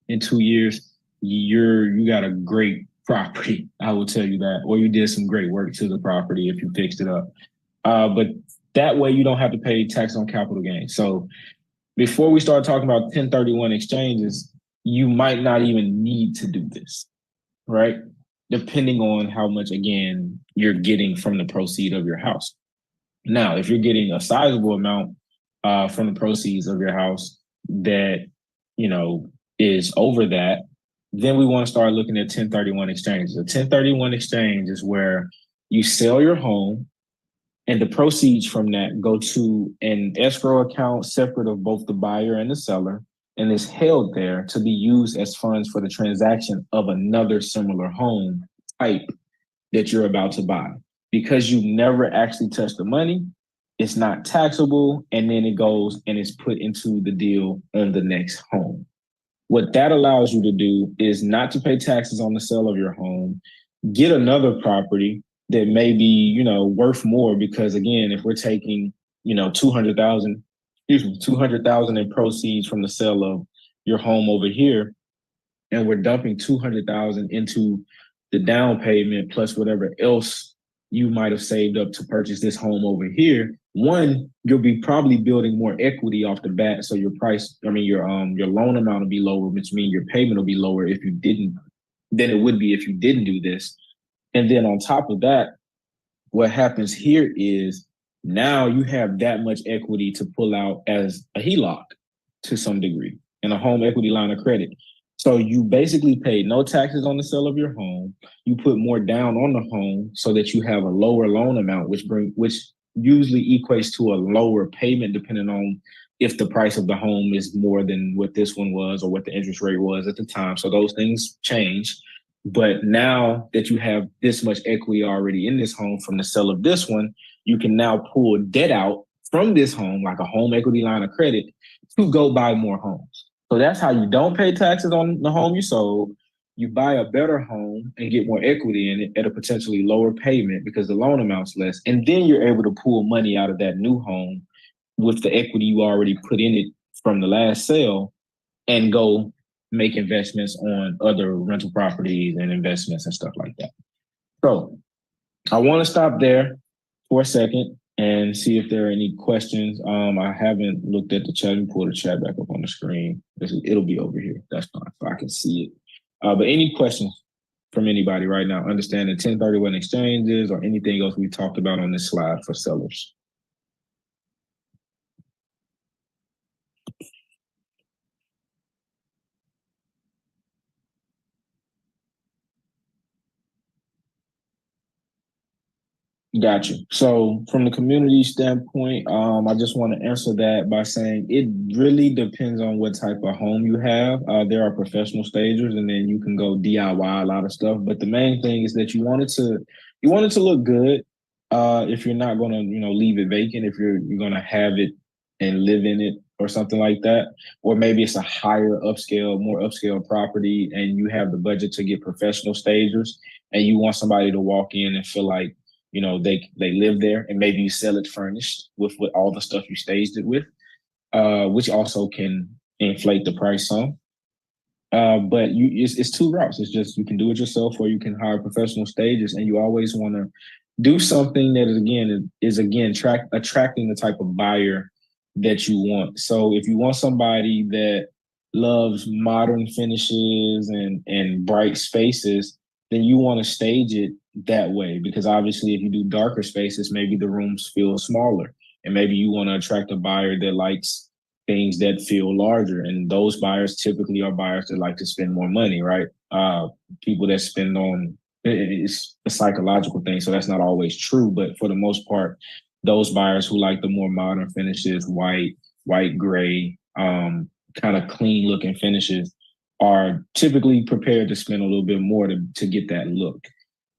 in 2 years, you got a great property. I will tell you that, or you did some great work to the property if you fixed it up. But that way you don't have to pay tax on capital gains. So before we start talking about 1031 exchanges, you might not even need to do this, right? Depending on how much, again, you're getting from the proceed of your house. Now, if you're getting a sizable amount from the proceeds of your house that, you know, is over that, then we want to start looking at 1031 exchanges. A 1031 exchange is where you sell your home and the proceeds from that go to an escrow account separate of both the buyer and the seller and is held there to be used as funds for the transaction of another similar home type that you're about to buy. Because you never actually touch the money, it's not taxable, and then it goes and it's put into the deal on the next home. What that allows you to do is not to pay taxes on the sale of your home, get another property that may be, worth more because again, if we're taking, 200,000, 200,000 in proceeds from the sale of your home over here, and we're dumping 200,000 into the down payment plus whatever else you might have saved up to purchase this home over here. One, you'll be probably building more equity off the bat, so your your loan amount will be lower, which means your payment will be lower if you didn't than it would be if you didn't do this. And then on top of that, what happens here is now you have that much equity to pull out as a HELOC to some degree and a home equity line of credit. So you basically pay no taxes on the sale of your home. You put more down on the home so that you have a lower loan amount, which usually equates to a lower payment depending on if the price of the home is more than what this one was or what the interest rate was at the time. So those things change. But now that you have this much equity already in this home from the sale of this one, you can now pull debt out from this home, like a home equity line of credit, to go buy more homes. So that's how you don't pay taxes on the home you sold. You buy a better home and get more equity in it at a potentially lower payment because the loan amount's less. And then you're able to pull money out of that new home with the equity you already put in it from the last sale and go make investments on other rental properties and investments and stuff like that. So I want to stop there for a second and see if there are any questions. I haven't looked at the chat. Let me pull the chat back up on the screen. It'll be over here. That's fine, so I can see it. But any questions from anybody right now? Understanding 1031 exchanges or anything else we talked about on this slide for sellers? Gotcha. So from the community standpoint, I just want to answer that by saying it really depends on what type of home you have. There are professional stagers, and then you can go DIY a lot of stuff. But the main thing is that you want it to look good. If you're not going to leave it vacant, if you're going to have it and live in it or something like that, or maybe it's a more upscale property, and you have the budget to get professional stagers, and you want somebody to walk in and feel like they live there, and maybe you sell it furnished with all the stuff you staged it with, which also can inflate the price some. But it's two routes. It's just you can do it yourself or you can hire professional stagers, and you always want to do something that is again attracting the type of buyer that you want. So if you want somebody that loves modern finishes and bright spaces, then you want to stage it that way, because obviously if you do darker spaces, maybe the rooms feel smaller, and maybe you want to attract a buyer that likes things that feel larger, and those buyers typically are buyers that like to spend more money, right? People that spend on it's a psychological thing, so that's not always true, but for the most part, those buyers who like the more modern finishes, white, gray, kind of clean looking finishes, are typically prepared to spend a little bit more to get that look.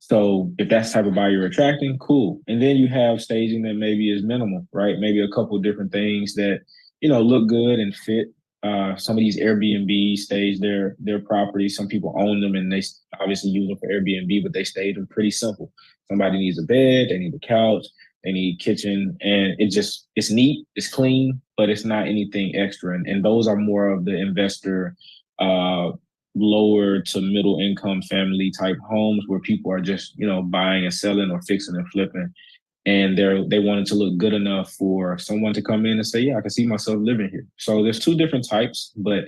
So if that's the type of buyer you're attracting, cool. And then you have staging that maybe is minimal, right? Maybe a couple of different things that, look good and fit. Some of these Airbnb stage their properties. Some people own them and they obviously use them for Airbnb, but they stage them pretty simple. Somebody needs a bed, they need a couch, they need kitchen, and it's neat, it's clean, but it's not anything extra. And those are more of the investor uh, lower to middle income family type homes where people are just, buying and selling or fixing and flipping. And they wanted to look good enough for someone to come in and say, yeah, I can see myself living here. So there's two different types, but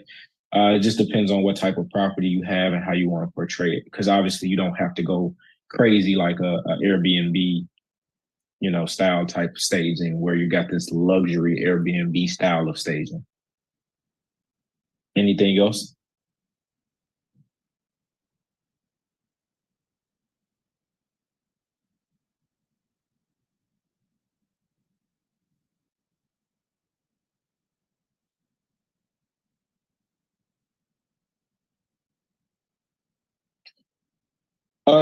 it just depends on what type of property you have and how you want to portray it. Because obviously you don't have to go crazy like a Airbnb, style type staging where you got this luxury Airbnb style of staging. Anything else?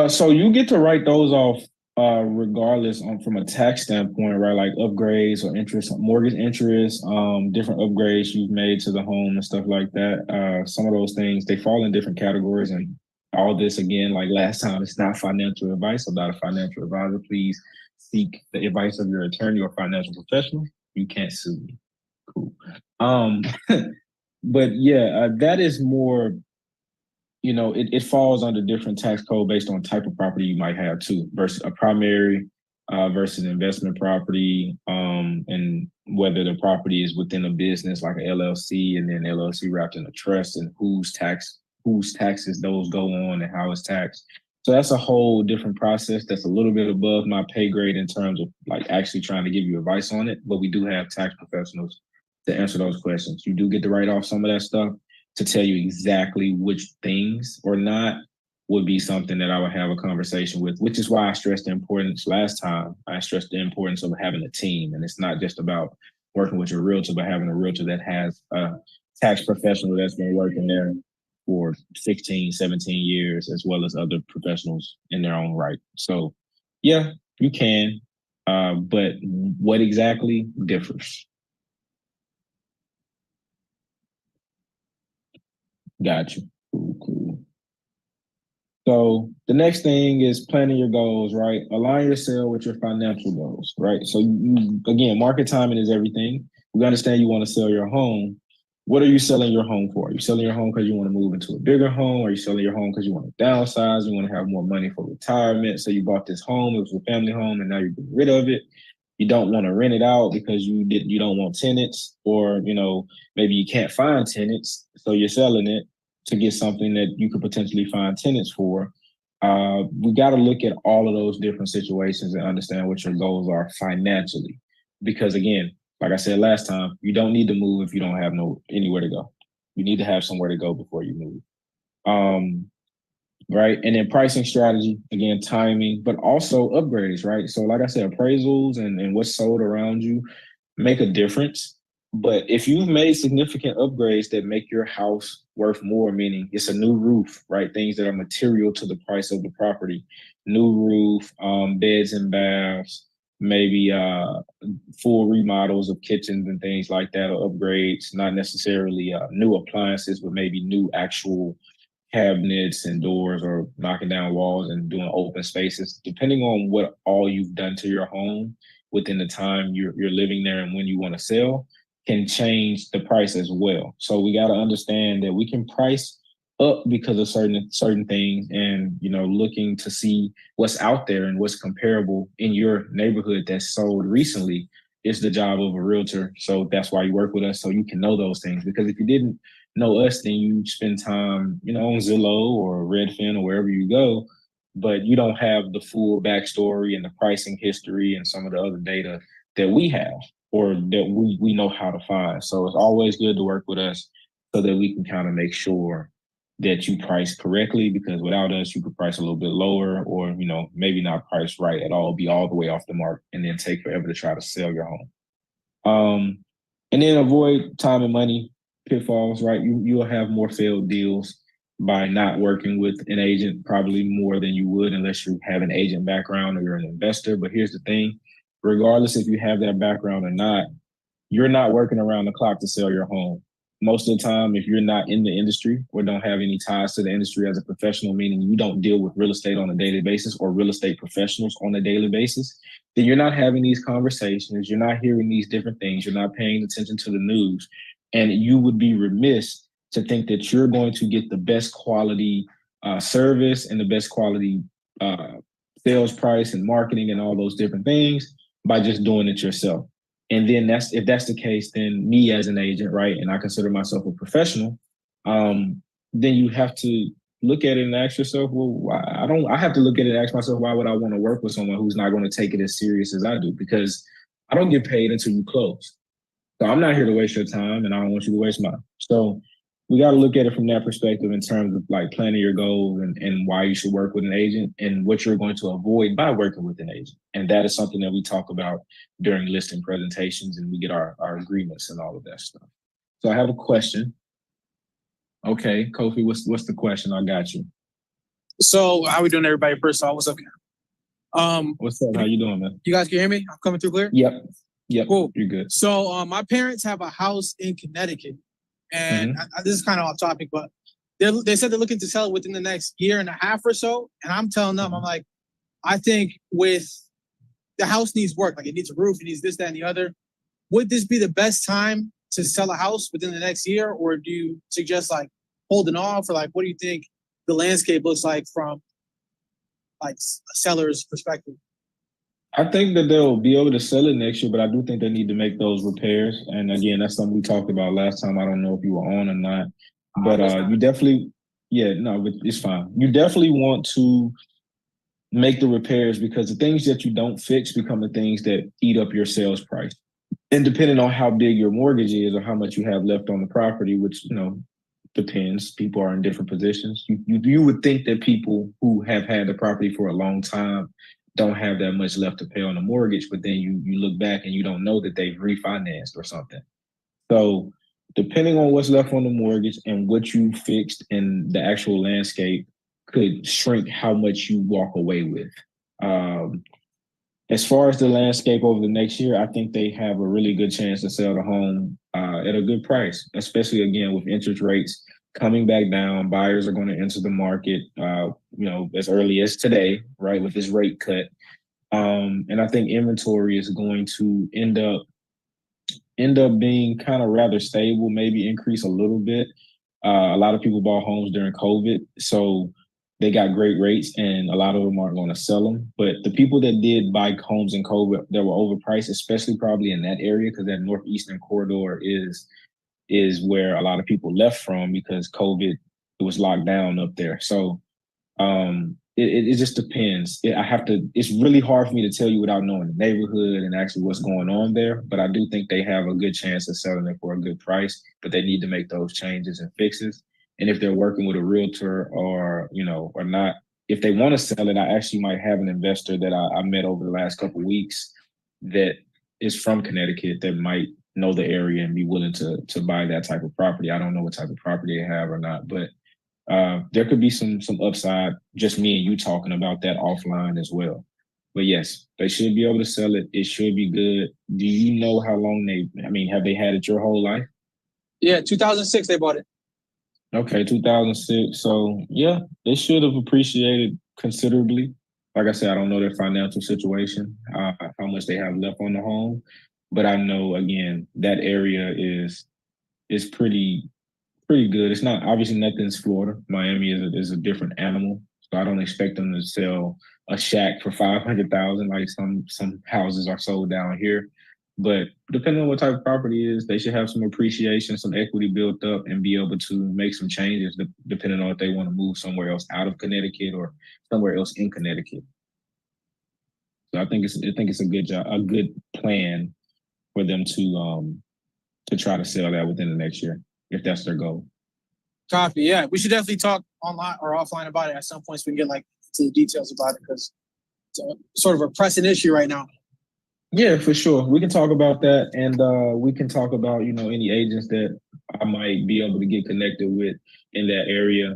So you get to write those off regardless from a tax standpoint, right? Like upgrades or interest, mortgage interest, different upgrades you've made to the home and stuff like that. Some of those things they fall in different categories, and all this again, like last time, it's not financial advice. I'm not a financial advisor. Please seek the advice of your attorney or financial professional. You can't sue me. Cool. Um, but yeah, that is more it falls under different tax code based on type of property you might have too, versus a primary versus investment property, and whether the property is within a business like an LLC and then LLC wrapped in a trust and whose taxes those go on and how it's taxed. So that's a whole different process that's a little bit above my pay grade in terms of like actually trying to give you advice on it. But we do have tax professionals to answer those questions. You do get to write off some of that stuff to tell you exactly which things or not would be something that I would have a conversation with, which is why I stressed the importance last time. I stressed the importance of having a team. And it's not just about working with your realtor, but having a realtor that has a tax professional that's been working there for 16, 17 years, as well as other professionals in their own right. So, yeah, you can. But what exactly differs? Gotcha. Cool, cool. So the next thing is planning your goals, right? Align your sale with your financial goals, right? So again, market timing is everything. We understand you want to sell your home. What are you selling your home for? Are you selling your home because you want to move into a bigger home? Are you selling your home because you want to downsize? You want to have more money for retirement? So you bought this home, it was a family home, and now you're getting rid of it. You don't want to rent it out because you don't want tenants, or maybe you can't find tenants, so you're selling it to get something that you could potentially find tenants for. We got to look at all of those different situations and understand what your goals are financially. Because again, like I said last time, you don't need to move if you don't have no anywhere to go. You need to have somewhere to go before you move. Um, right? And then pricing strategy, again, timing, but also upgrades, right? So, like I said, appraisals and what's sold around you make a difference. But if you've made significant upgrades that make your house worth more, meaning it's a new roof, right? Things that are material to the price of the property, new roof, beds and baths, maybe full remodels of kitchens and things like that, or upgrades, not necessarily new appliances, but maybe new actual cabinets and doors or knocking down walls and doing open spaces, depending on what all you've done to your home within the time you're living there and when you want to sell, can change the price as well. So we got to understand that we can price up because of certain things, and looking to see what's out there and what's comparable in your neighborhood that's sold recently is the job of a realtor. So that's why you work with us, so you can know those things. Because if you didn't know us, then you spend time, on Zillow or Redfin or wherever you go, but you don't have the full backstory and the pricing history and some of the other data that we have or that we know how to find. So it's always good to work with us so that we can kind of make sure that you price correctly, because without us, you could price a little bit lower or, maybe not price right at all, be all the way off the mark and then take forever to try to sell your home. Um, and then avoid time and money pitfalls, right? You'll have more failed deals by not working with an agent, probably more than you would unless you have an agent background or you're an investor. But here's the thing, regardless if you have that background or not, you're not working around the clock to sell your home. Most of the time, if you're not in the industry or don't have any ties to the industry as a professional, meaning you don't deal with real estate on a daily basis or real estate professionals on a daily basis, then you're not having these conversations. You're not hearing these different things. You're not paying attention to the news. And you would be remiss to think that you're going to get the best quality service and the best quality uh, sales price and marketing and all those different things by just doing it yourself. And then if that's the case, then me as an agent, right, and I consider myself a professional, then you have to look at it and ask yourself, well, why? I have to look at it and ask myself, why would I want to work with someone who's not going to take it as serious as I do? Because I don't get paid until you close. So I'm not here to waste your time, and I don't want you to waste mine. So we got to look at it from that perspective in terms of like planning your goals and why you should work with an agent and what you're going to avoid by working with an agent. And that is something that we talk about during listing presentations, and we get our agreements and all of that stuff. So I have a question. Okay, Kofi, what's the question? I got you. So how we doing, everybody? First off, what's up? What's up? How you doing, man? You guys can hear me? I'm coming through clear? Yep. Cool. You're good. So my parents have a house in Connecticut, and this is kind of off topic, but they said they're looking to sell it within the next year and a half or so. And I'm telling them, I'm like, I think with the house needs work, like it needs a roof, it needs this, that, and the other. Would this be the best time to sell a house within the next year, or do you suggest like holding off, or like what do you think the landscape looks like from like a seller's perspective? I think that they'll be able to sell it next year, but I do think they need to make those repairs. And again, that's something we talked about last time. I don't know if you were on or not, but you definitely, but it's fine. You definitely want to make the repairs because the things that you don't fix become the things that eat up your sales price. And depending on how big your mortgage is or how much you have left on the property, which, depends. People are in different positions. You would think that people who have had the property for a long time don't have that much left to pay on the mortgage, but then you look back and you don't know that they've refinanced or something. So depending on what's left on the mortgage and what you fixed in the actual landscape could shrink how much you walk away with. As far as the landscape over the next year, I think they have a really good chance to sell the home at a good price, especially again with interest rates coming back down. Buyers are going to enter the market, as early as today, right, with this rate cut. And I think inventory is going to end up being kind of rather stable, maybe increase a little bit. A lot of people bought homes during COVID, so they got great rates, and a lot of them aren't going to sell them. But the people that did buy homes in COVID that were overpriced, especially probably in that area, because that northeastern corridor is where a lot of people left from because COVID, it was locked down up there. So it just depends. It's really hard for me to tell you without knowing the neighborhood and actually what's going on there. But I do think they have a good chance of selling it for a good price, but they need to make those changes and fixes. And if they're working with a realtor or not, if they want to sell it, I actually might have an investor that I met over the last couple of weeks that is from Connecticut that might know the area and be willing to buy that type of property. I don't know what type of property they have or not, but there could be some upside, just me and you talking about that offline as well. But yes, they should be able to sell it. It should be good. Do you know how long have they had it your whole life? Yeah, 2006 they bought it. Okay, 2006. So yeah, they should have appreciated considerably. Like I said, I don't know their financial situation, how much they have left on the home, but I know again that area is pretty good. It's not obviously nothing's Florida. Miami is a different animal, so I don't expect them to sell a shack for $500,000 like some houses are sold down here. But depending on what type of property it is, they should have some appreciation, some equity built up, and be able to make some changes depending on if they want to move somewhere else out of Connecticut or somewhere else in Connecticut. So I think it's a good job, a good plan for them to try to sell that within the next year if that's their goal. Copy. Yeah, we should definitely talk online or offline about it at some point so we can get to the details about it because it's sort of a pressing issue right now. Yeah, for sure. We can talk about that, and we can talk about any agents that I might be able to get connected with in that area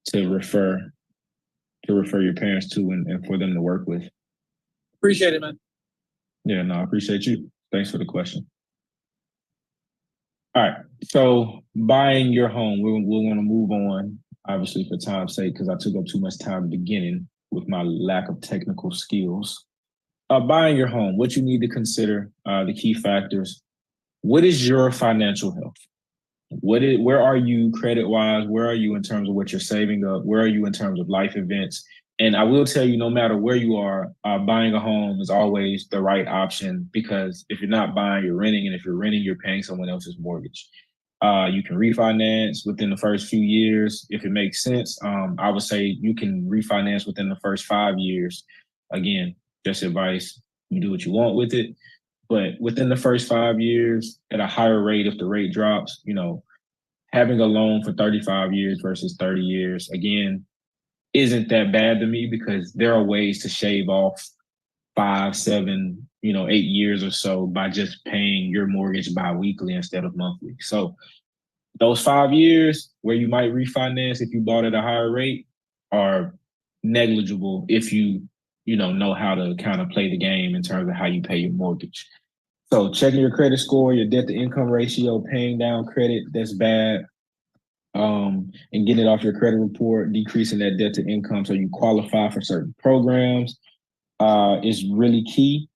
to refer your parents to and for them to work with. Appreciate it, man. Yeah, no, I appreciate you. Thanks for the question. All right, so buying your home, we're going to move on, obviously, for time's sake, because I took up too much time at the beginning with my lack of technical skills. Buying your home, what you need to consider, the key factors. What is your financial health? Where are you credit wise? Where are you in terms of what you're saving up? Where are you in terms of life events? And I will tell you, no matter where you are, buying a home is always the right option, because if you're not buying, you're renting. And if you're renting, you're paying someone else's mortgage. You can refinance within the first few years if it makes sense. I would say you can refinance within the first 5 years. Again, just advice. You do what you want with it. But within the first 5 years, at a higher rate, if the rate drops, having a loan for 35 years versus 30 years, again, isn't that bad to me, because there are ways to shave off 5, 7, 8 years or so by just paying your mortgage bi-weekly instead of monthly. So those 5 years where you might refinance if you bought at a higher rate are negligible if you know how to kind of play the game in terms of how you pay your mortgage. So checking your credit score, your debt to income ratio, paying down credit that's bad, and getting it off your credit report, decreasing that debt to income so you qualify for certain programs is really key.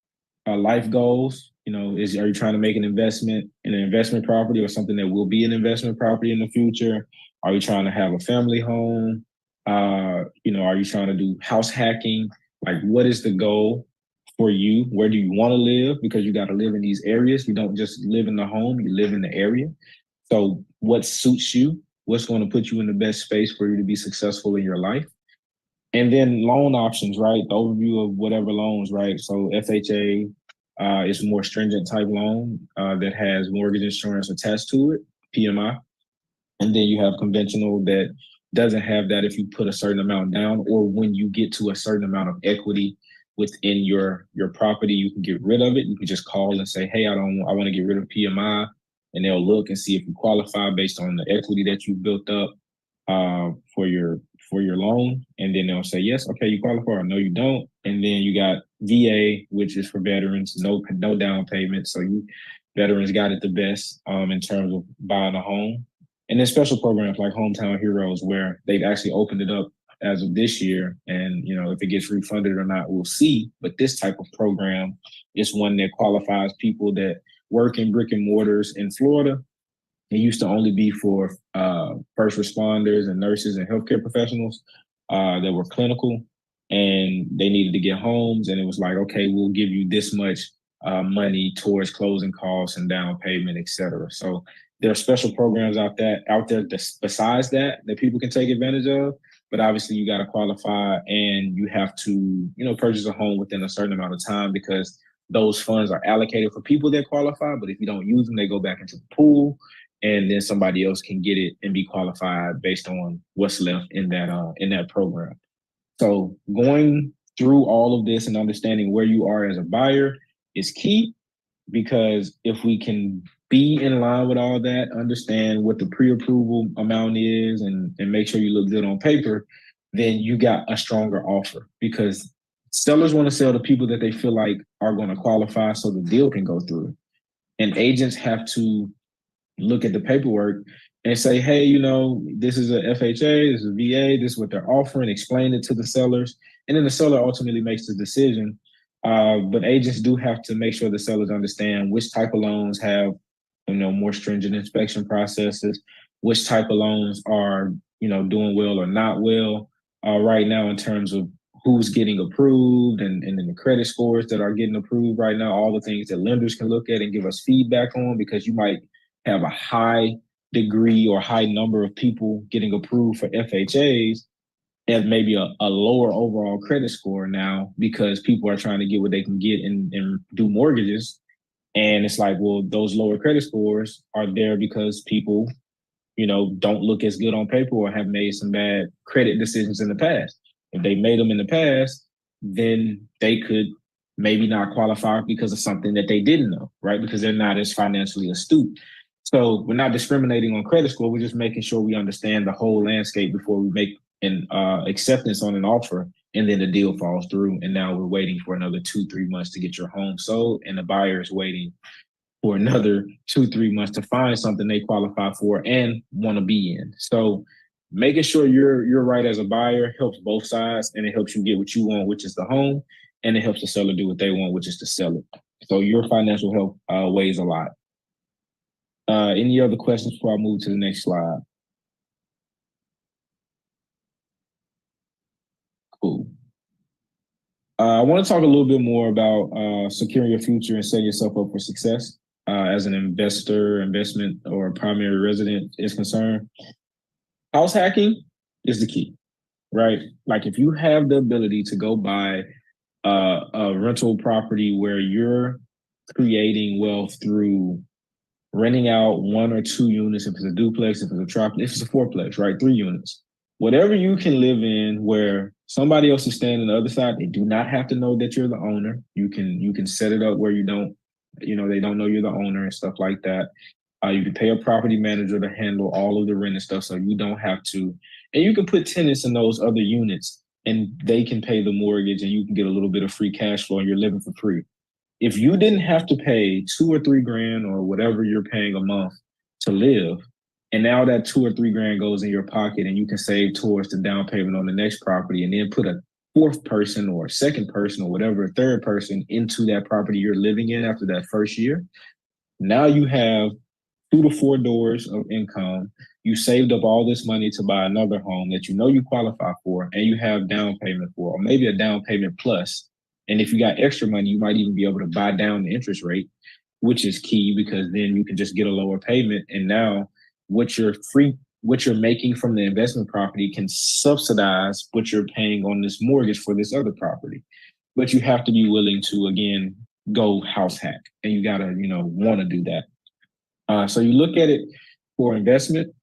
Life goals, are you trying to make an investment in an investment property or something that will be an investment property in the future? Are you trying to have a family home? Are you trying to do house hacking? Like, what is the goal for you? Where do you want to live? Because you got to live in these areas. You don't just live in the home, you live in the area. So what suits you? What's going to put you in the best space for you to be successful in your life? And then loan options, right? The overview of whatever loans, right? So FHA is a more stringent type loan that has mortgage insurance attached to it, PMI. And then you have conventional that doesn't have that if you put a certain amount down, or when you get to a certain amount of equity within your property, you can get rid of it. You can just call and say, hey, I want to get rid of PMI. And they'll look and see if you qualify based on the equity that you built up for your loan, and then they'll say yes, okay, you qualify, or no, you don't. And then you got VA, which is for veterans, no down payment. So you veterans got it the best in terms of buying a home. And then special programs like Hometown Heroes, where they've actually opened it up as of this year. And if it gets refunded or not, we'll see. But this type of program is one that qualifies people that work in brick and mortars in Florida. It used to only be for first responders and nurses and healthcare professionals that were clinical, and they needed to get homes. And it was like, okay, we'll give you this much money towards closing costs and down payment, et cetera. So there are special programs out there besides that people can take advantage of. But obviously, you got to qualify, and you have to, purchase a home within a certain amount of time, because those funds are allocated for people that qualify. But if you don't use them, they go back into the pool, and then somebody else can get it and be qualified based on what's left in that program. So going through all of this and understanding where you are as a buyer is key, because if we can be in line with all that, understand what the pre-approval amount is, and make sure you look good on paper, then you got a stronger offer, because sellers want to sell to people that they feel like are going to qualify so the deal can go through. And agents have to look at the paperwork and say, hey, this is a FHA, this is a VA, this is what they're offering, explain it to the sellers. And then the seller ultimately makes the decision. But agents do have to make sure the sellers understand which type of loans have, more stringent inspection processes, which type of loans are, doing well or not well right now in terms of who's getting approved, and then the credit scores that are getting approved right now, all the things that lenders can look at and give us feedback on, because you might have a high degree or high number of people getting approved for FHAs and maybe a lower overall credit score now, because people are trying to get what they can get and do mortgages. And it's like, well, those lower credit scores are there because people, don't look as good on paper or have made some bad credit decisions in the past. If they made them in the past, then they could maybe not qualify because of something that they didn't know, right? Because they're not as financially astute. So we're not discriminating on credit score. We're just making sure we understand the whole landscape before we make an acceptance on an offer, and then the deal falls through. And now we're waiting for another 2-3 months to get your home sold, and the buyer is waiting for another 2-3 months to find something they qualify for and want to be in. So making sure you're right as a buyer helps both sides, and it helps you get what you want, which is the home, and it helps the seller do what they want, which is to sell it. So your financial health weighs a lot. Any other questions before I move to the next slide? Cool. I want to talk a little bit more about securing your future and setting yourself up for success as an investor, investment, or primary resident is concerned. House hacking is the key, right? Like if you have the ability to go buy a rental property where you're creating wealth through renting out 1 or 2 units, if it's a duplex, if it's a triplex, if it's a fourplex, right? 3 units. Whatever you can live in where somebody else is standing on the other side, they do not have to know that you're the owner. You can set it up where you don't, they don't know you're the owner and stuff like that. You can pay a property manager to handle all of the rent and stuff so you don't have to. And you can put tenants in those other units and they can pay the mortgage and you can get a little bit of free cash flow and you're living for free. If you didn't have to pay 2 or 3 grand or whatever you're paying a month to live, and now that 2 or 3 grand goes in your pocket and you can save towards the down payment on the next property and then put a fourth person or second person or whatever, third person into that property you're living in after that first year, now you have 2 to 4 doors of income. You saved up all this money to buy another home that you know you qualify for and you have down payment for, or maybe a down payment plus. And if you got extra money, you might even be able to buy down the interest rate, which is key because then you can just get a lower payment. And now what you're making from the investment property can subsidize what you're paying on this mortgage for this other property. But you have to be willing to, again, go house hack. And you gotta, want to do that. So you look at it for investment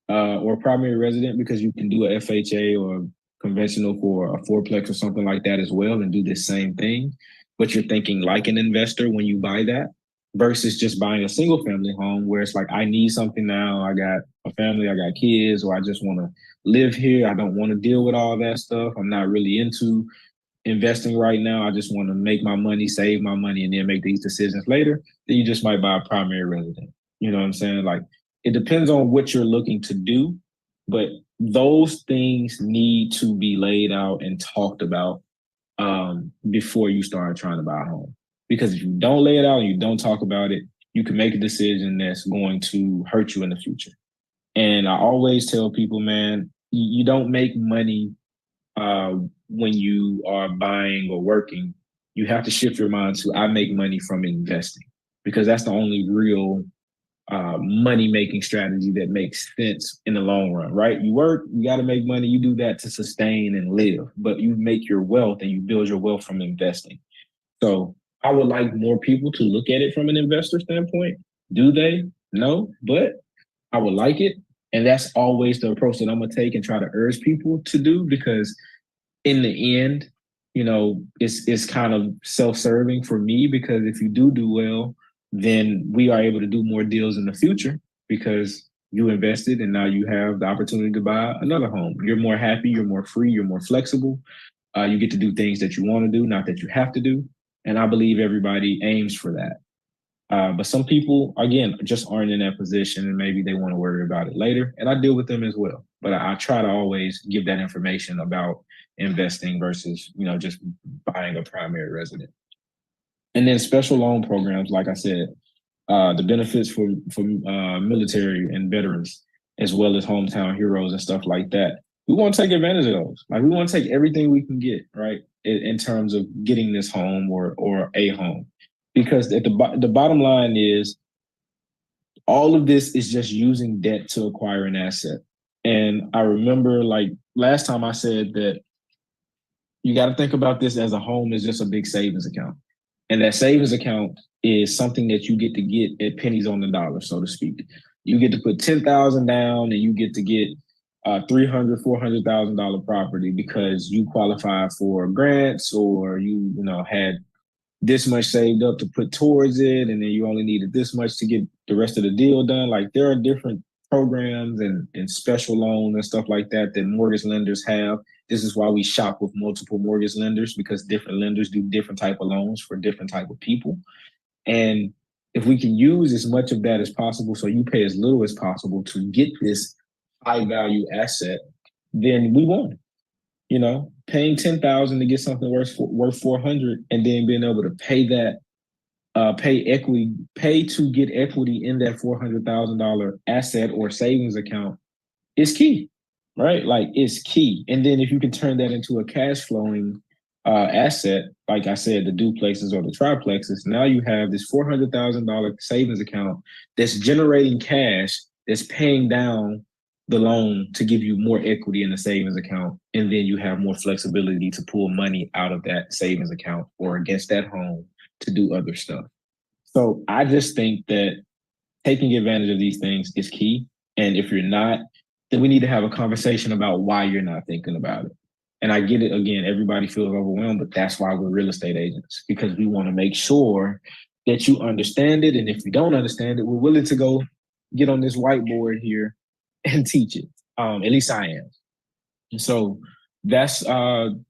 or primary resident because you can do a FHA or conventional for a fourplex or something like that as well and do the same thing. But you're thinking like an investor when you buy that versus just buying a single family home where it's like, I need something now. I got a family, I got kids, or I just want to live here. I don't want to deal with all that stuff. I'm not really into investing right now. I just want to make my money, save my money, and then make these decisions later. Then you just might buy a primary resident. You know what I'm saying? Like it depends on what you're looking to do, but those things need to be laid out and talked about before you start trying to buy a home. Because if you don't lay it out and you don't talk about it, you can make a decision that's going to hurt you in the future. And I always tell people, man, you don't make money when you are buying or working. You have to shift your mind to I make money from investing because that's the only real money-making strategy that makes sense in the long run, right? You work, you got to make money. You do that to sustain and live, but you make your wealth and you build your wealth from investing. So I would like more people to look at it from an investor standpoint. Do they? No, but I would like it. And that's always the approach that I'm going to take and try to urge people to do because in the end, it's kind of self-serving for me because if you do well, then we are able to do more deals in the future because you invested and now you have the opportunity to buy another home. You're more happy, you're more free, you're more flexible. You get to do things that you want to do, not that you have to do. And I believe everybody aims for that. But some people, again, just aren't in that position and maybe they want to worry about it later. And I deal with them as well. But I try to always give that information about investing versus, just buying a primary resident. And then special loan programs, like I said, the benefits for military and veterans, as well as hometown heroes and stuff like that. We want to take advantage of those. Like we want to take everything we can get, right, in terms of getting this home or a home. Because at the bottom line is all of this is just using debt to acquire an asset. And I remember like last time I said that you got to think about this as a home is just a big savings account. And that savings account is something that you get to get at pennies on the dollar, so to speak. You get to put 10,000 down and you get to get $300,000, $400,000 property because you qualify for grants or you had this much saved up to put towards it, and then you only needed this much to get the rest of the deal done. Like there are different programs and special loans and stuff like that that mortgage lenders have. This is why we shop with multiple mortgage lenders because different lenders do different type of loans for different type of people. And if we can use as much of that as possible, so you pay as little as possible to get this high value asset, then we won. Paying 10,000 to get something worth 400 and then being able to pay that pay to get equity in that $400,000 asset or savings account is key, right? Like it's key. And then if you can turn that into a cash flowing asset, like I said, the duplexes or the triplexes, now you have this $400,000 savings account that's generating cash, that's paying down the loan to give you more equity in the savings account. And then you have more flexibility to pull money out of that savings account or against that home to do other stuff. So I just think that taking advantage of these things is key. And if you're not, then we need to have a conversation about why you're not thinking about it. And I get it, again, everybody feels overwhelmed, but that's why we're real estate agents, because we want to make sure that you understand it. And if you don't understand it, we're willing to go get on this whiteboard here and teach it. At least I am. And so that's, again,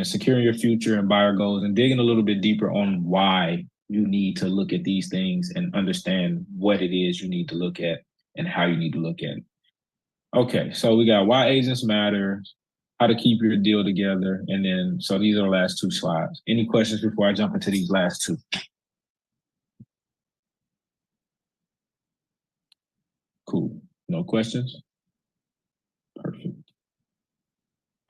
securing your future and buyer goals and digging a little bit deeper on why you need to look at these things and understand what it is you need to look at and how you need to look at it. Okay, so we got why agents matter, how to keep your deal together, and then, so these are the last two slides. Any questions before I jump into these last two? Cool, no questions? Perfect.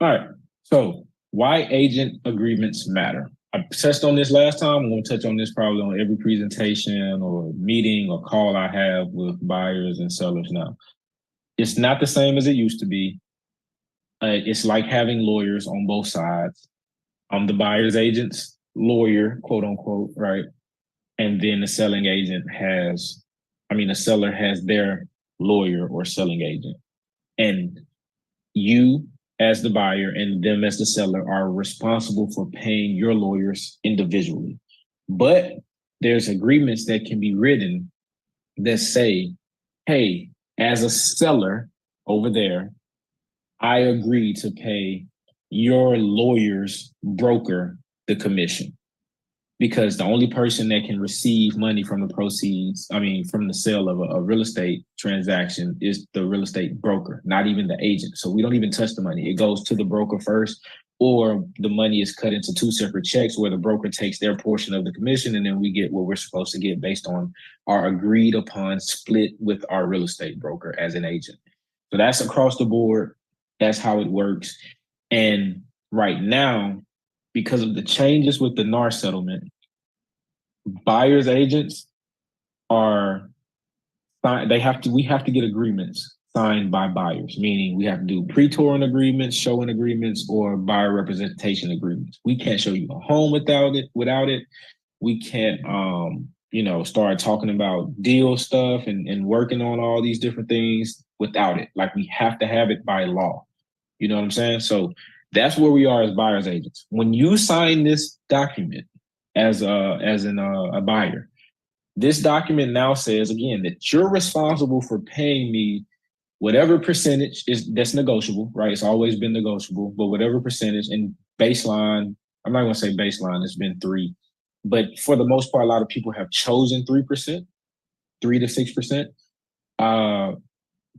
All right, so why agent agreements matter. I touched on this last time. I'm going to touch on this probably on every presentation or meeting or call I have with buyers and sellers now. It's not the same as it used to be. It's like having lawyers on both sides. I'm the buyer's agent's lawyer, quote unquote, right? And then the selling agent the seller has their lawyer or selling agent. And you as the buyer and them as the seller are responsible for paying your lawyers individually. But there's agreements that can be written that say, hey, as a seller over there, I agree to pay your lawyer's broker the commission, because the only person that can receive money from the proceeds, from the sale of a real estate transaction is the real estate broker, not even the agent. So we don't even touch the money. It goes to the broker first, or the money is cut into two separate checks where the broker takes their portion of the commission and then we get what we're supposed to get based on our agreed upon split with our real estate broker as an agent. So that's across the board. That's how it works. And right now, because of the changes with the NAR settlement, buyers agents we have to get agreements signed by buyers, meaning we have to do pre-touring agreements, showing agreements, or buyer representation agreements. We can't show you a home without it. We can't start talking about deal stuff and working on all these different things without it. Like, we have to have it by law. You know what I'm saying? So that's where we are as buyer's agents. When you sign this document as a buyer, this document now says, again, that you're responsible for paying me whatever percentage that's negotiable, right? It's always been negotiable, but whatever percentage. And baseline, I'm not going to say baseline, it's been 3%. But for the most part, a lot of people have chosen 3%, 3 to 6%.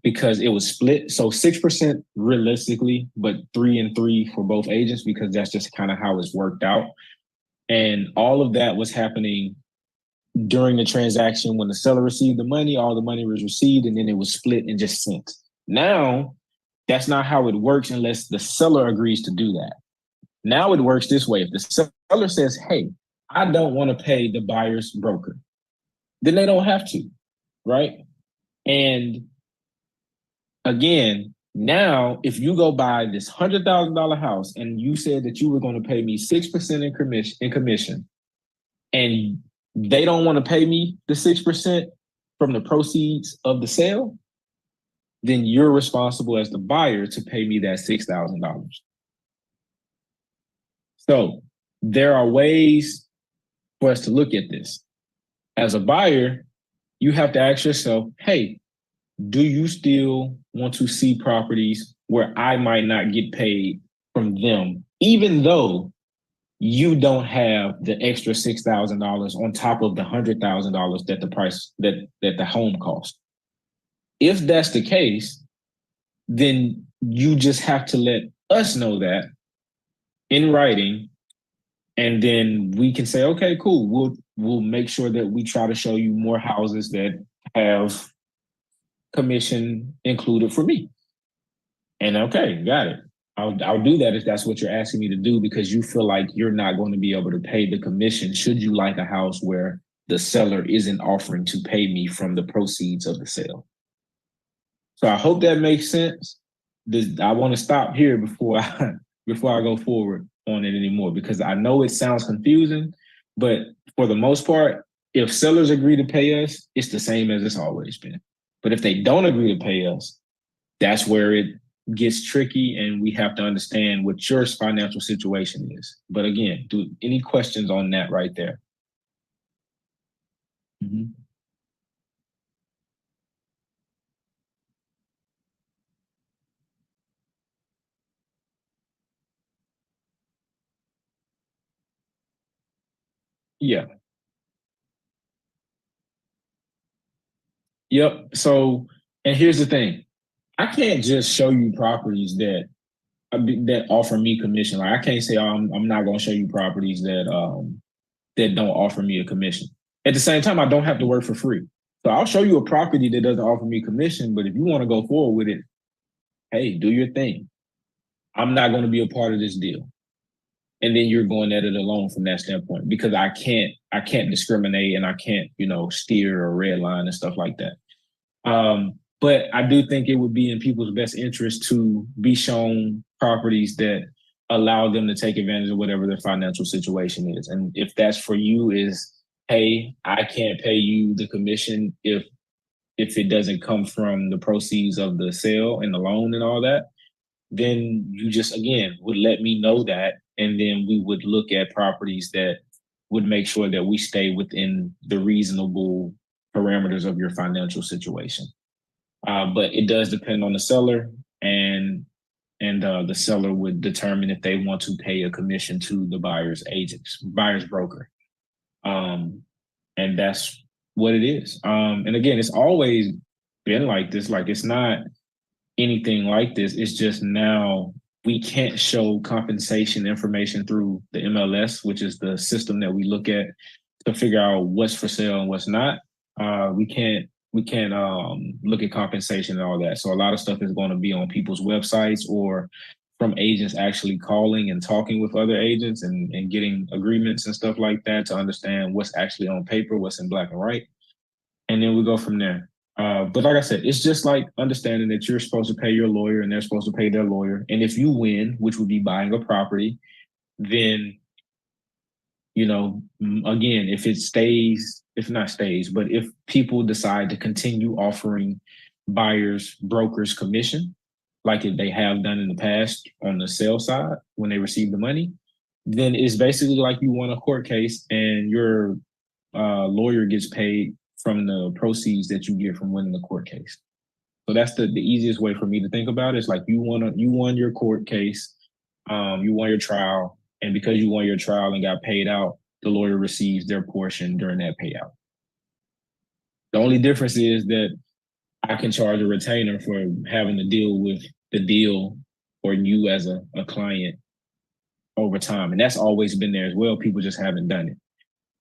Because it was split. So 6% realistically, but 3 and 3 for both agents, because that's just kind of how it's worked out. And all of that was happening during the transaction. When the seller received the money, all the money was received and then it was split and just sent. Now, that's not how it works unless the seller agrees to do that. Now it works this way. If the seller says, hey, I don't want to pay the buyer's broker, then they don't have to, right? And again, now, if you go buy this $100,000 house and you said that you were going to pay me 6% in commission, and they don't want to pay me the 6% from the proceeds of the sale, then you're responsible as the buyer to pay me that $6,000. So there are ways for us to look at this. As a buyer, you have to ask yourself, hey, do you still want to see properties where I might not get paid from them, even though you don't have the extra $6,000 on top of the $100,000 that the price that the home cost? If that's the case, then you just have to let us know that in writing, and then we can say, okay, cool, we'll make sure that we try to show you more houses that have commission included for me. And okay, got it. I'll do that if that's what you're asking me to do, because you feel like you're not going to be able to pay the commission should you like a house where the seller isn't offering to pay me from the proceeds of the sale. So I hope that makes sense. I want to stop here before I go forward on it anymore, because I know it sounds confusing, but for the most part, if sellers agree to pay us, it's the same as it's always been. But if they don't agree to pay us, that's where it gets tricky, and we have to understand what your financial situation is. But again, any questions on that right there? Mm-hmm. Yeah. Yep. So, and here's the thing. I can't just show you properties that offer me commission. Like I can't say, oh, I'm not going to show you properties that don't offer me a commission. At the same time, I don't have to work for free. So I'll show you a property that doesn't offer me commission, but if you want to go forward with it, hey, do your thing. I'm not going to be a part of this deal. And then you're going at it alone from that standpoint, because I can't discriminate, and I can't, steer or red line and stuff like that. But I do think it would be in people's best interest to be shown properties that allow them to take advantage of whatever their financial situation is. And if that's for you is, hey, I can't pay you the commission if it doesn't come from the proceeds of the sale and the loan and all that, then you just, again, would let me know that. And then we would look at properties that would make sure that we stay within the reasonable parameters of your financial situation. But it does depend on the seller, and the seller would determine if they want to pay a commission to the buyer's broker. And that's what it is. And again, it's always been like this. Like, it's not anything like this. It's just now we can't show compensation information through the MLS, which is the system that we look at to figure out what's for sale and what's not. We can't look at compensation and all that. So a lot of stuff is going to be on people's websites or from agents actually calling and talking with other agents and getting agreements and stuff like that to understand what's actually on paper, what's in black and white. And then we go from there. But like I said, it's just like understanding that you're supposed to pay your lawyer and they're supposed to pay their lawyer. And if you win, which would be buying a property, then, again, if not stays, but if people decide to continue offering buyers, brokers commission, like they have done in the past on the sale side when they receive the money, then it's basically like you won a court case and your lawyer gets paid from the proceeds that you get from winning the court case. So that's the easiest way for me to think about it. It's like you won your court case, you won your trial, and because you won your trial and got paid out, the lawyer receives their portion during that payout. The only difference is that I can charge a retainer for having to deal with the deal or you as a client over time. And that's always been there as well. People just haven't done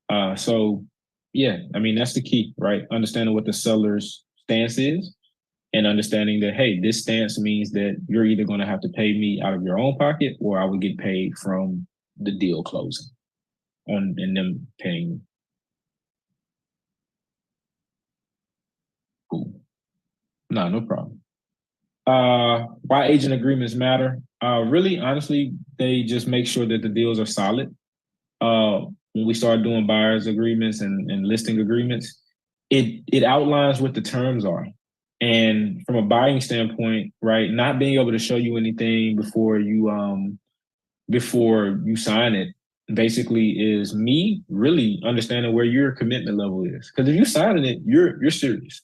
it. So yeah, I mean, that's the key, right? Understanding what the seller's stance is and understanding that, hey, this stance means that you're either going to have to pay me out of your own pocket or I will get paid from the deal closing and them paying me. Cool. No problem. Why agent agreements matter? Really, honestly, they just make sure that the deals are solid. When we start doing buyers agreements and listing agreements, it outlines what the terms are. And from a buying standpoint, right, not being able to show you anything before you sign it basically is me really understanding where your commitment level is. Because if you're signing it, you're serious.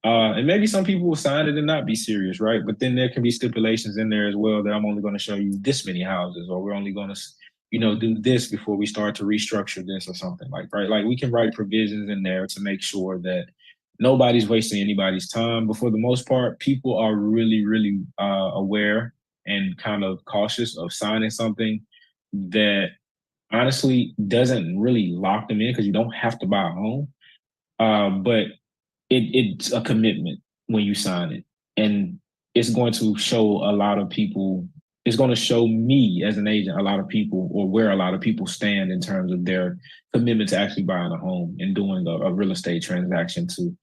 And maybe some people will sign it and not be serious, right? But then there can be stipulations in there as well that I'm only going to show you this many houses, or we're only going to, do this before we start to restructure this or something right? Like we can write provisions in there to make sure that nobody's wasting anybody's time. But for the most part, people are really, really aware and kind of cautious of signing something that honestly doesn't really lock them in because you don't have to buy a home. But it's a commitment when you sign it. And it's going to show a lot of people, it's going to show me as an agent, a lot of people, or where a lot of people stand in terms of their commitment to actually buying a home and doing a real estate transaction to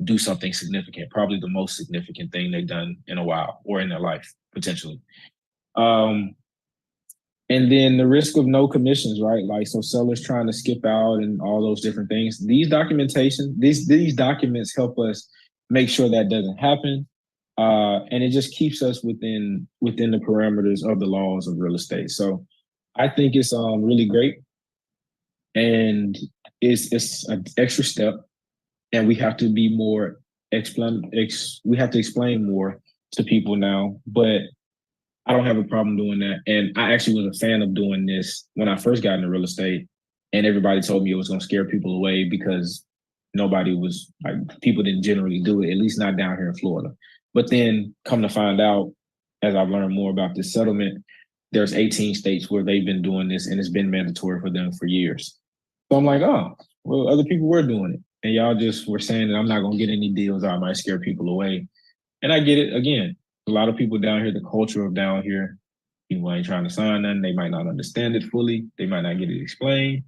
do something significant, probably the most significant thing they've done in a while or in their life, potentially. Um, and then the risk of no commissions, right? Like, so sellers trying to skip out and all those different things. These documents help us make sure that doesn't happen. And it just keeps us within the parameters of the laws of real estate. So I think it's really great. And it's an extra step. And we have to be more we have to explain more to people now. But I don't have a problem doing that. And I actually was a fan of doing this when I first got into real estate. And everybody told me it was going to scare people away because nobody was like, people didn't generally do it, at least not down here in Florida. But then come to find out, as I've learned more about this settlement, there's 18 states where they've been doing this and it's been mandatory for them for years. So I'm like, oh, well, other people were doing it. And y'all just were saying that I'm not going to get any deals. I might scare people away. And I get it. Again, a lot of people down here, the culture of down here, people ain't trying to sign nothing. They might not understand it fully. They might not get it explained.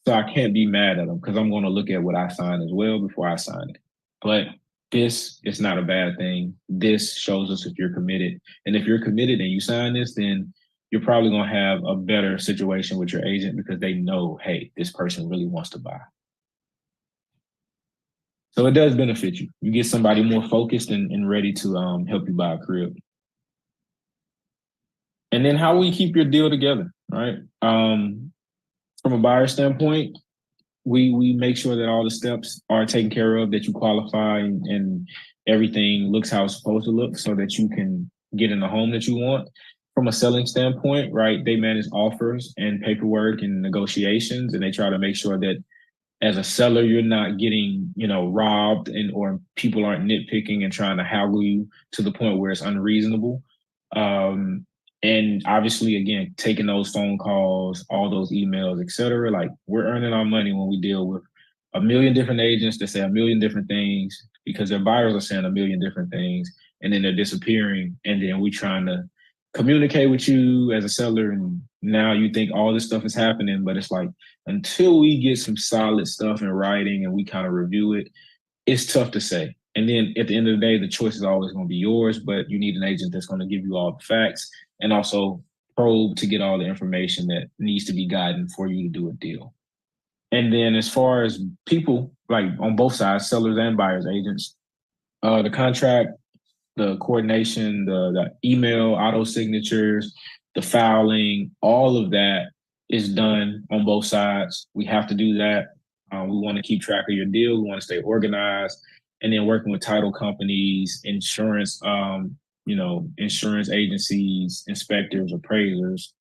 So I can't be mad at them because I'm going to look at what I sign as well before I sign it. But this is not a bad thing. This shows us if you're committed. And if you're committed and you sign this, then you're probably going to have a better situation with your agent because they know, hey, this person really wants to buy. So it does benefit you. You get somebody more focused and ready to help you buy a crib. And then how will you keep your deal together, right? From a buyer standpoint, we make sure that all the steps are taken care of, that you qualify and everything looks how it's supposed to look so that you can get in the home that you want. From a selling standpoint, right, they manage offers and paperwork and negotiations, and they try to make sure that as a seller, you're not getting, robbed or people aren't nitpicking and trying to haggle you to the point where it's unreasonable. And obviously, again, taking those phone calls, all those emails, et cetera, like we're earning our money when we deal with a million different agents that say a million different things because their buyers are saying a million different things and then they're disappearing. And then we trying to communicate with you as a seller. And now you think all this stuff is happening, but it's like, until we get some solid stuff in writing and we kind of review it, it's tough to say. And then at the end of the day, the choice is always going to be yours, but you need an agent that's going to give you all the facts and also probe to get all the information that needs to be gotten for you to do a deal. And then as far as people, like on both sides, sellers and buyers, agents, the contract, the coordination, the email, auto signatures, the filing, all of that is done on both sides. We have to do that. We want to keep track of your deal. We want to stay organized. And then working with title companies, insurance, insurance agencies, inspectors, appraisers,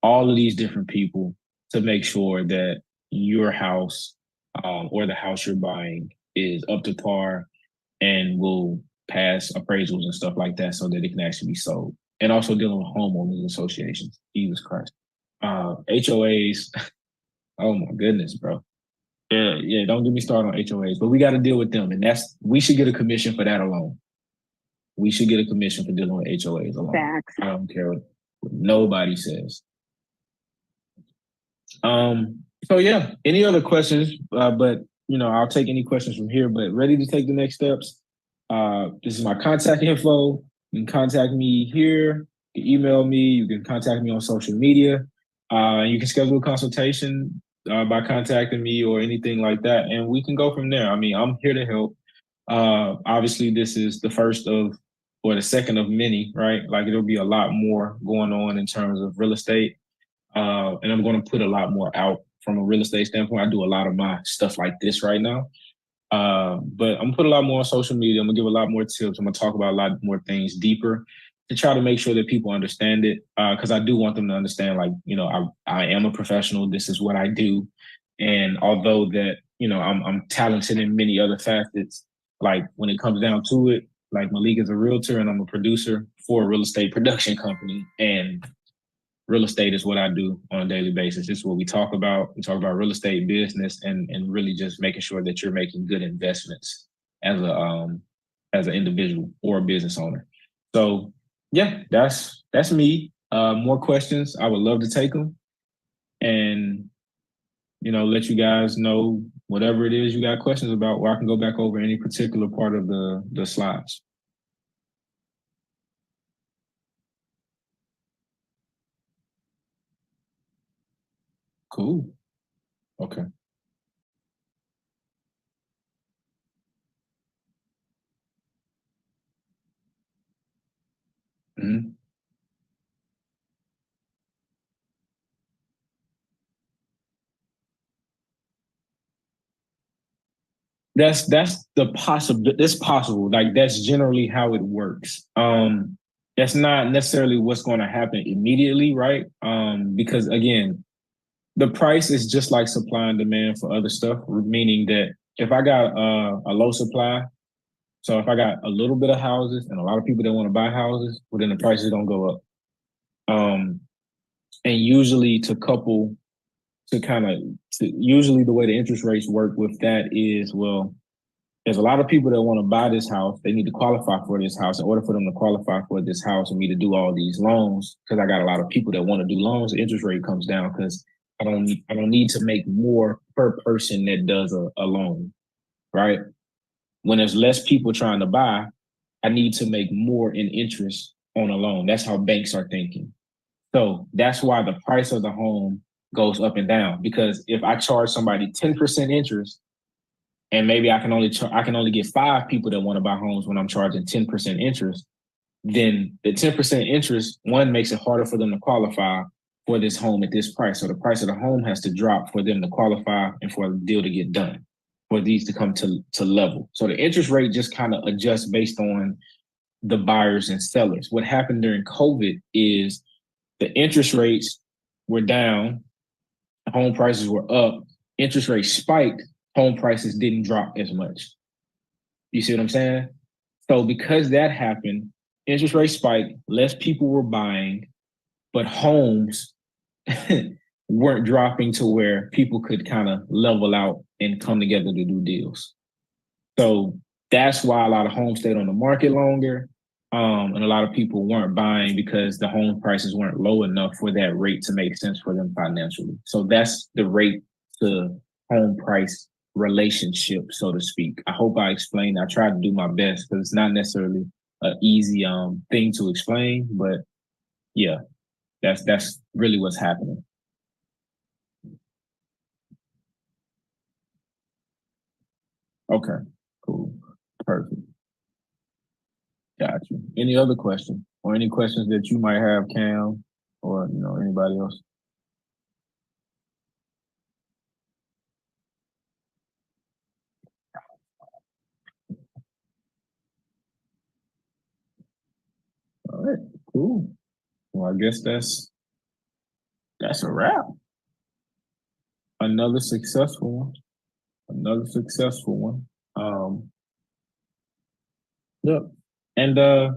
all of these different people to make sure that your house or the house you're buying is up to par and will pass appraisals and stuff like that so that it can actually be sold. And also dealing with homeowners associations. Jesus Christ. HOAs. Oh my goodness, bro. Yeah, don't get me started on HOAs, but we got to deal with them. And we should get a commission for that alone. We should get a commission for dealing with HOAs alone. Facts. I don't care what nobody says. So yeah, any other questions? But I'll take any questions from here, but ready to take the next steps. This is my contact info. You can contact me here. You can email me. You can contact me on social media. You can schedule a consultation by contacting me or anything like that. And we can go from there. I mean, I'm here to help. Obviously, this is the first of, or the second of many, right? Like there'll be a lot more going on in terms of real estate. And I'm going to put a lot more out from a real estate standpoint. I do a lot of my stuff like this right now. But I'm gonna put a lot more on social media. I'm gonna give a lot more tips. I'm gonna talk about a lot more things deeper to try to make sure that people understand it. Because I do want them to understand, like, I am a professional. This is what I do. And although that, I'm talented in many other facets, like when it comes down to it, like Malik is a realtor and I'm a producer for a real estate production company. And real estate is what I do on a daily basis. This is what we talk about. We talk about real estate, business, and really just making sure that you're making good investments as an individual or a business owner. So yeah, that's me. More questions, I would love to take them, and let you guys know whatever it is you got questions about, or I can go back over any particular part of the slides. Cool. Okay. Mhm. That's the possible. It's possible. Like that's generally how it works. That's not necessarily what's going to happen immediately, right? Because again, the price is just like supply and demand for other stuff. Meaning that if I got a low supply, so if I got a little bit of houses and a lot of people that want to buy houses, well then the prices don't go up. Um, and usually usually the way the interest rates work with that is, well, there's a lot of people that want to buy this house. They need to qualify for this house. In order for them to qualify for this house and me to do all these loans, because I got a lot of people that want to do loans, the interest rate comes down because I don't need to make more per person that does a loan, right? When there's less people trying to buy, I need to make more in interest on a loan. That's how banks are thinking. So that's why the price of the home goes up and down. Because if I charge somebody 10% interest, and maybe I can only get 5 people that want to buy homes when I'm charging 10% interest, then the 10% interest, one, makes it harder for them to qualify for this home at this price. So the price of the home has to drop for them to qualify and for the deal to get done, for these to come to level. So the interest rate just kind of adjusts based on the buyers and sellers. What happened during COVID is the interest rates were down, home prices were up, interest rates spiked, home prices didn't drop as much. You see what I'm saying? So because that happened, interest rates spiked, less people were buying, but homes weren't dropping to where people could kind of level out and come together to do deals. So that's why a lot of homes stayed on the market longer. And a lot of people weren't buying because the home prices weren't low enough for that rate to make sense for them financially. So that's the rate to home price relationship, so to speak. I hope I explained. I tried to do my best because it's not necessarily an easy thing to explain, but yeah, that's really what's happening. Okay, cool, perfect. Got you. Any other questions or any questions that you might have, Cam, or anybody else? All right, cool. Well, I guess that's a wrap. Another successful one. Another successful one. Yep. And I'm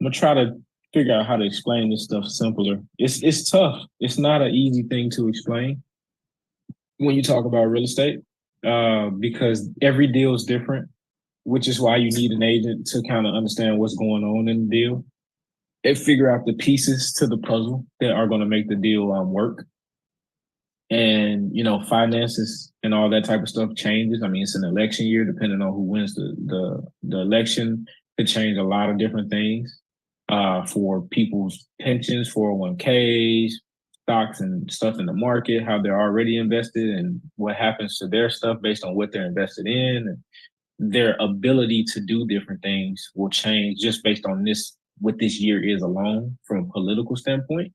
gonna try to figure out how to explain this stuff simpler. It's tough. It's not an easy thing to explain when you talk about real estate, because every deal is different, which is why you need an agent to kind of understand what's going on in the deal and figure out the pieces to the puzzle that are going to make the deal work. And finances and all that type of stuff changes. I mean, it's an election year. Depending on who wins the election, could change a lot of different things for people's pensions, 401ks, stocks, and stuff in the market, how they're already invested, and what happens to their stuff based on what they're invested in. And their ability to do different things will change just based on what this year is alone from a political standpoint.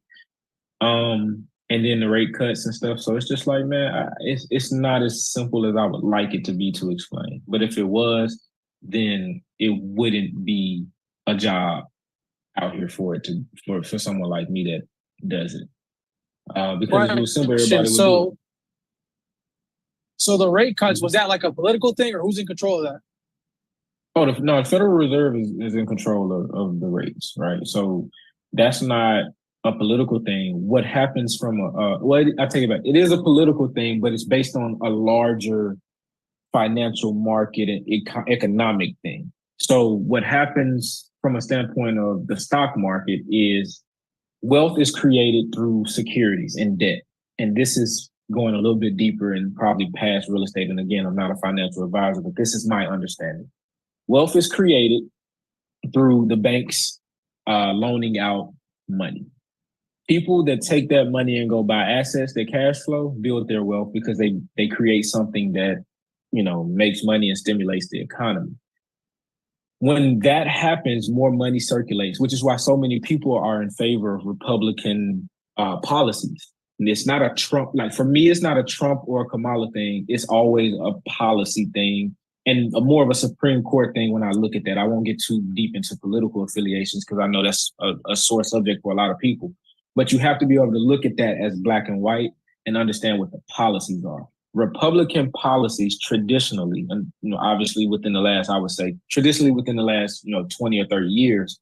And then the rate cuts and stuff. So it's just like, man, it's not as simple as I would like it to be to explain. But if it was, then it wouldn't be a job out here for someone like me that does it. Because if it was simple, everybody would do it. So the rate cuts, was that like a political thing, or who's in control of that? Oh, no, the Federal Reserve is in control of the rates, right? So that's not a political thing. What happens from well, I take it back. It is a political thing, but it's based on a larger financial market and economic thing. So what happens from a standpoint of the stock market is wealth is created through securities and debt. And this is going a little bit deeper and probably past real estate. And again, I'm not a financial advisor, but this is my understanding. Wealth is created through the banks loaning out money. People that take that money and go buy assets, their cash flow, build their wealth because they create something that makes money and stimulates the economy. When that happens, more money circulates, which is why so many people are in favor of Republican policies. And it's not a Trump, like for me, it's not a Trump or a Kamala thing. It's always a policy thing and more of a Supreme Court thing when I look at that. I won't get too deep into political affiliations because I know that's a sore subject for a lot of people. But you have to be able to look at that as black and white and understand what the policies are. Republican policies traditionally, and obviously within the last, I would say, traditionally within the last 20 or 30 years,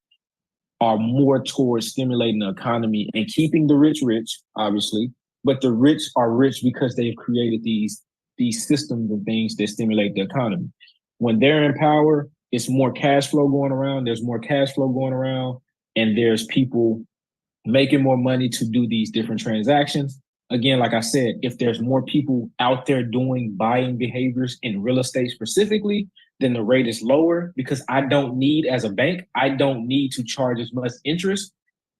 are more towards stimulating the economy and keeping the rich rich, obviously, but the rich are rich because they've created these systems and things that stimulate the economy. When they're in power, it's more cash flow going around. There's more cash flow going around, and there's people making more money to do these different transactions. Again, like I said, if there's more people out there doing buying behaviors in real estate specifically, then the rate is lower because I don't need, as a bank, I don't need to charge as much interest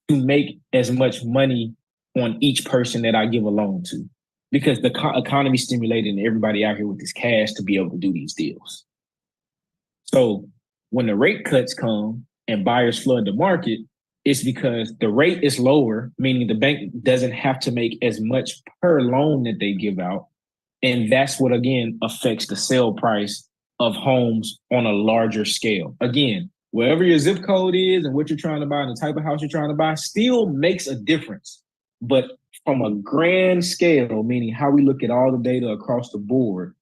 to make as much money on each person that I give a loan to because the economy stimulating everybody out here with this cash to be able to do these deals. So when the rate cuts come and buyers flood the market, it's because the rate is lower, meaning the bank doesn't have to make as much per loan that they give out. And that's what, again, affects the sale price of homes on a larger scale. Again, wherever your zip code is and what you're trying to buy and the type of house you're trying to buy still makes a difference. But from a grand scale, meaning how we look at all the data across the board,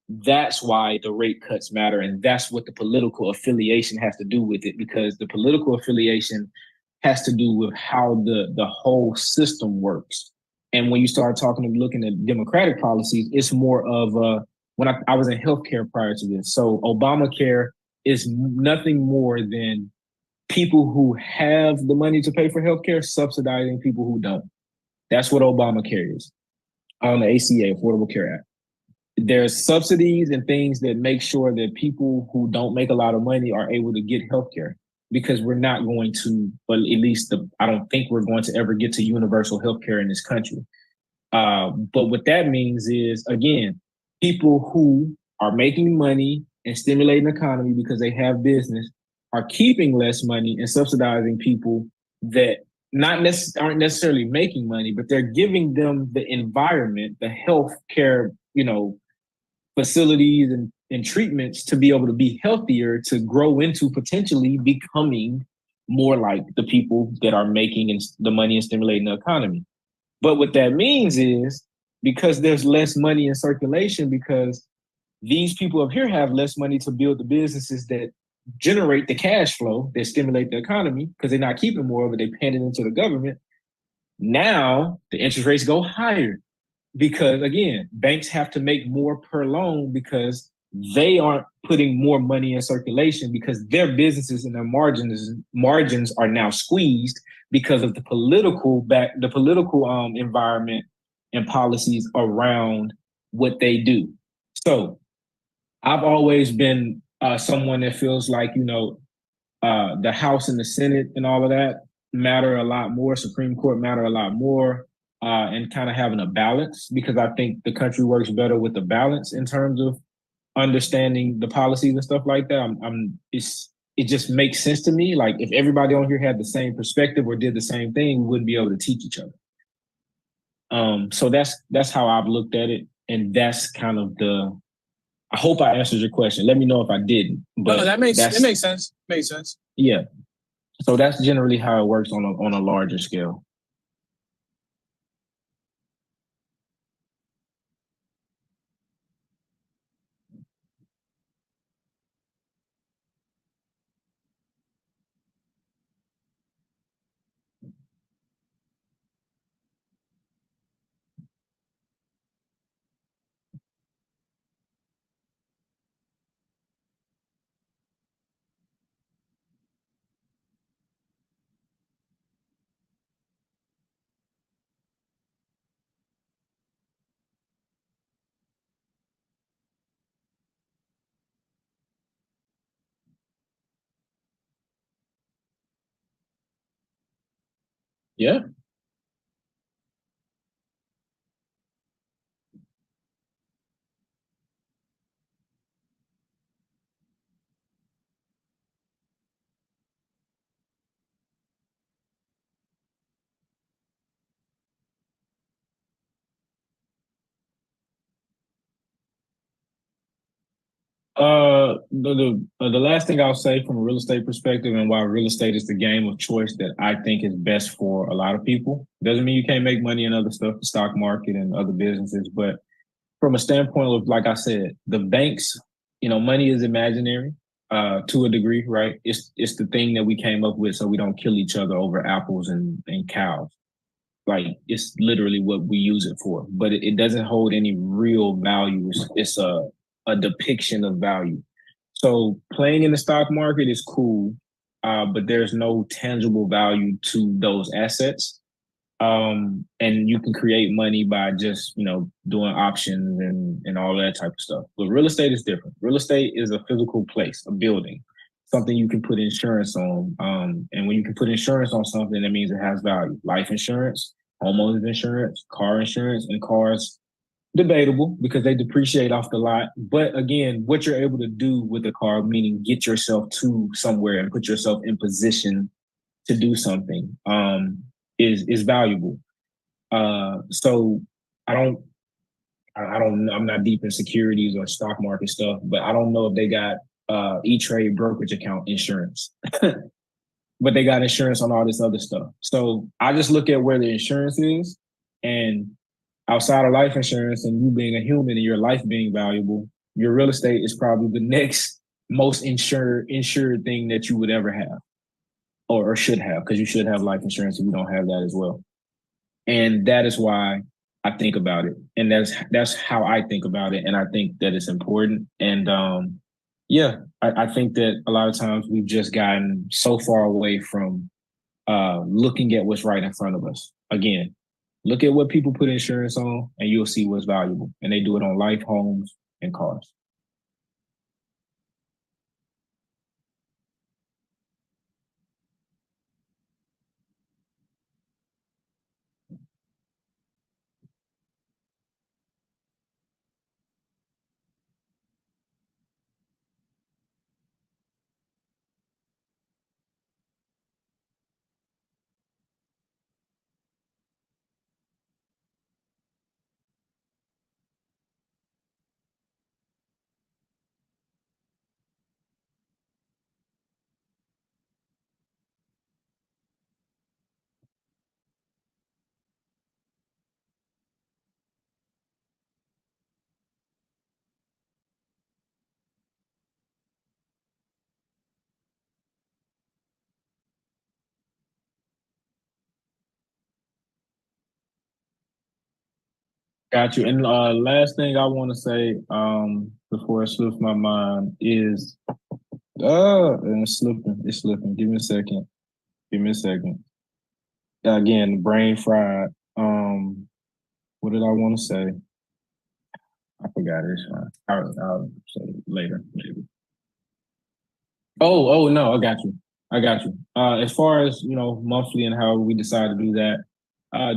that's why the rate cuts matter. And that's what the political affiliation has to do with it, because the political affiliation has to do with how the whole system works. And when you start talking and looking at democratic policies, it's more of when I was in healthcare prior to this. So Obamacare is nothing more than people who have the money to pay for healthcare subsidizing people who don't. That's what Obamacare is on the ACA, Affordable Care Act. There's subsidies and things that make sure that people who don't make a lot of money are able to get healthcare, because we're not going to, but at least I don't think we're going to ever get to universal healthcare in this country. But what that means is, again, people who are making money and stimulating the economy because they have business are keeping less money and subsidizing people that aren't necessarily making money, but they're giving them the environment, the health care, facilities and treatments to be able to be healthier, to grow into potentially becoming more like the people that are making the money and stimulating the economy. But what that means is, because there's less money in circulation, because these people up here have less money to build the businesses that generate the cash flow that stimulate the economy, because they're not keeping more of it, they're paying it into the government. Now the interest rates go higher, because again, banks have to make more per loan because they aren't putting more money in circulation, because their businesses and their margins are now squeezed because of the political environment and policies around what they do. So I've always been someone that feels like, the House and the Senate and all of that matter a lot more. Supreme Court matter a lot more. And kind of having a balance, because I think the country works better with a balance in terms of understanding the policies and stuff like that. It just makes sense to me. Like, if everybody on here had the same perspective or did the same thing, we wouldn't be able to teach each other. So that's how I've looked at it, and that's kind of I hope I answered your question. Let me know if I didn't. But no, that makes sense. Makes sense. Yeah. So that's generally how it works on a larger scale. Yeah. The last thing I'll say from a real estate perspective and why real estate is the game of choice that I think is best for a lot of people. Doesn't mean you can't make money in other stuff, the stock market and other businesses, but from a standpoint of, like I said, the banks, money is imaginary, to a degree, right? It's the thing that we came up with so we don't kill each other over apples and cows. Like it's literally what we use it for, but it doesn't hold any real value. It's a depiction of value. So playing in the stock market is cool, but there's no tangible value to those assets. And you can create money by just doing options and all that type of stuff. But real estate is different. Real estate is a physical place, a building, something you can put insurance on. And when you can put insurance on something, that means it has value. Life insurance, homeowners insurance, car insurance, and cars debatable because they depreciate off the lot. But again, what you're able to do with a car, meaning get yourself to somewhere and put yourself in position to do something, is valuable. So I don't, I'm not deep in securities or stock market stuff, but I don't know if they got E-Trade brokerage account insurance, but they got insurance on all this other stuff. So I just look at where the insurance is, and outside of life insurance and you being a human and your life being valuable, your real estate is probably the next most insured thing that you would ever have or should have, because you should have life insurance if you don't have that as well. And that is why I think about it, and that's how I think about it, and I think that it's important. And yeah, I think that a lot of times we've just gotten so far away from looking at what's right in front of us. Again, look at what people put insurance on, and you'll see what's valuable. And they do it on life, homes, and cars. Got you. And last thing I want to say before it slips my mind is and it's slipping. It's slipping. Give me a second. Give me a second. Again, brain fried. What did I want to say? I forgot it. It's fine. I'll say it later, maybe. Oh, no, I got you. I got you. As far as, monthly and how we decide to do that,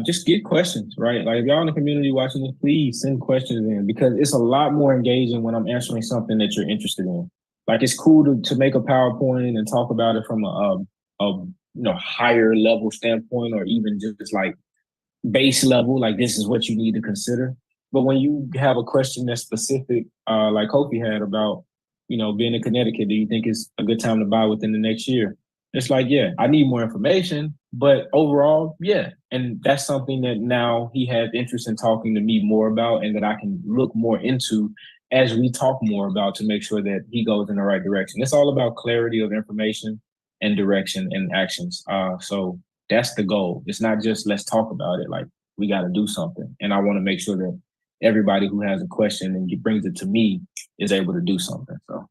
just get questions, right? Like if y'all in the community watching this, please send questions in because it's a lot more engaging when I'm answering something that you're interested in. Like it's cool to make a PowerPoint and talk about it from a higher level standpoint, or even just like base level, like this is what you need to consider. But when you have a question that's specific, like Kofi had about, being in Connecticut, do you think it's a good time to buy within the next year? It's like, yeah, I need more information, but overall, yeah. And that's something that now he has interest in talking to me more about and that I can look more into as we talk more about to make sure that he goes in the right direction. It's all about clarity of information and direction and actions. So that's the goal. It's not just let's talk about it. Like we got to do something. And I want to make sure that everybody who has a question and brings it to me is able to do something. So,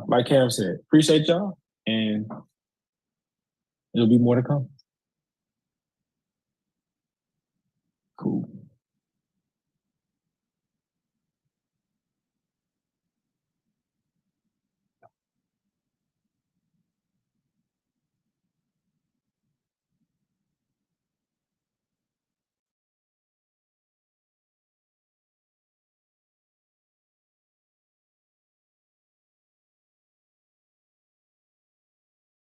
like Cam said, appreciate y'all, and it'll be more to come. Cool.